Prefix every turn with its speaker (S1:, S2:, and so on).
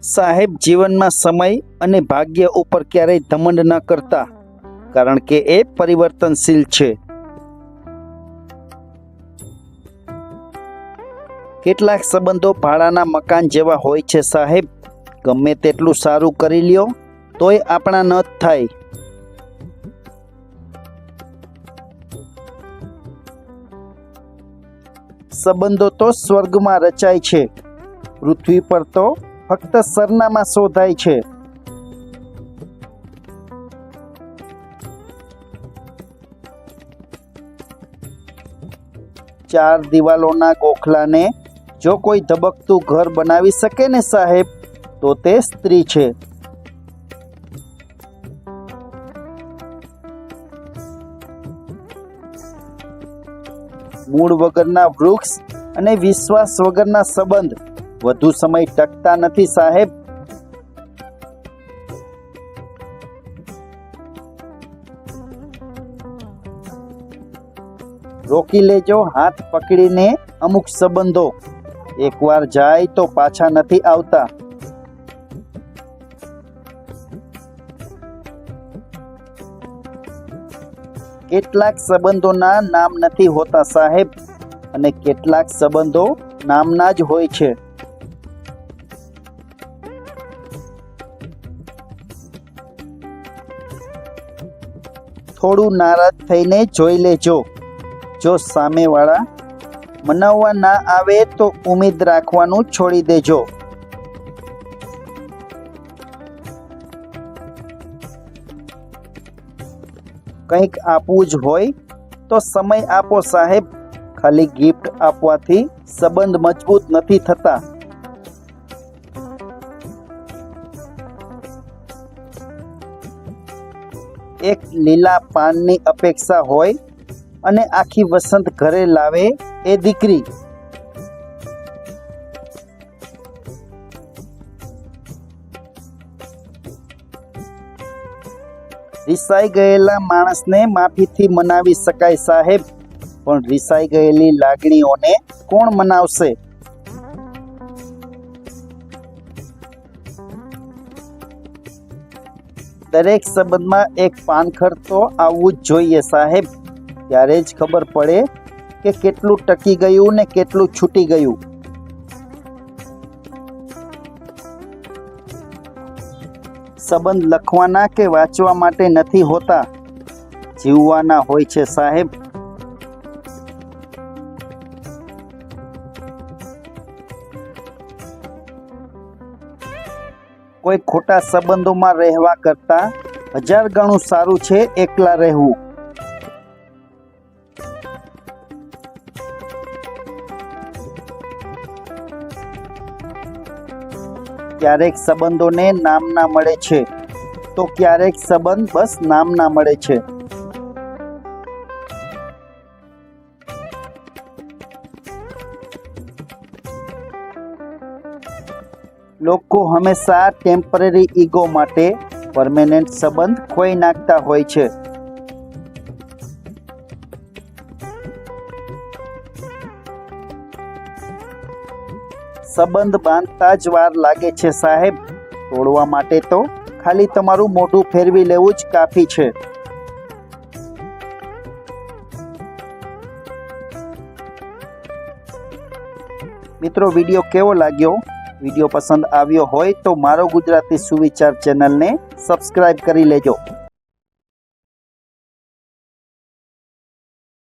S1: સાહેબ જીવનમાં સમય અને ભાગ્ય ઉપર ક્યારેય ઘમંડ ન કરતા, કારણ કે એ પરિવર્તનશીલ છે. કેટલાક સંબંધો ભાડાના મકાન જેવા હોય છે સાહેબ. ગમે તેટલું સારું કરી લ્યો તોય આપણા ન થાય. સંબંધો તો સ્વર્ગમાં રચાય છે, પૃથ્વી પર તો ફક્ત સરનામાં શોધાય છે. ચાર દિવાલોના ગોખલાને જો કોઈ ધબકતું ઘર બનાવી શકે ને સાહેબ, તો તે સ્ત્રી છે. મૂળ વગરના વૃક્ષ અને વિશ્વાસ વગરના સંબંધ વધુ સમય ટકતા નથી સાહેબ. રોકી લેજો હાથ પકડીને અમુક સંબંધો, એકવાર જાય તો પાછા નથી આવતા. કેટલાક સંબંધોના નામ નથી હોતા સાહેબ, અને કેટલાક સંબંધો નામના જ હોય છે. થોડું નારાજ થઈને જોઈ લેજો. જો સામેવાળા મનાવવા ના આવે તો ઉમ્મીદ રાખવાનું છોડી દેજો. કંઈક આપવું જ હોય તો સમય આપો સાહેબ. ખાલી ગિફ્ટ આપવાથી સંબંધ મજબૂત નથી થતા. એક લીલા પાનની અપેક્ષા હોય અને આખી વસંત ઘરે લાવે એ દીકરી. રિસાઈ ગયેલા માણસને માફીથી મનાવી શકાય સાહેબ, પણ રિસાઈ ગયેલી લાગણીઓને કોણ મનાવશે? દરેક સંબંધમાં એક પાનખર તો આવવું જ જોઈએ સાહેબ. ત્યારે જ ખબર પડે કે કેટલું ટકી ગયું ને કેટલું છૂટી ગયું. સંબંધ લખવાના કે વાંચવા માટે નથી હોતા, જીવવાના હોય છે સાહેબ. કોઈ ખોટા સંબંધોમાં રહેવા કરતાં 1000 ગણું સારું છે એકલા રહેવું. ક્યારેક સંબંધોને નામના મળે છે, તો ક્યારેક સંબંધ બસ નામના મળે છે. લોકો હંમેશા ટેમ્પરરી ઈગો માટે પરમેનન્ટ સંબંધ ખોઈ નાખતા હોય છે. સંબંધ બાંધતા જ વાર લાગે છે સાહેબ. તોડવા માટે તો ખાલી તમારું મોઢું ફેરવી લેવું જ કાફી છે. મિત્રો, વિડીયો કેવો લાગ્યો? વિડીયો પસંદ આવ્યો હોય તો મારો ગુજરાતી સુવિચાર ચેનલને સબસ્ક્રાઇબ કરી લેજો.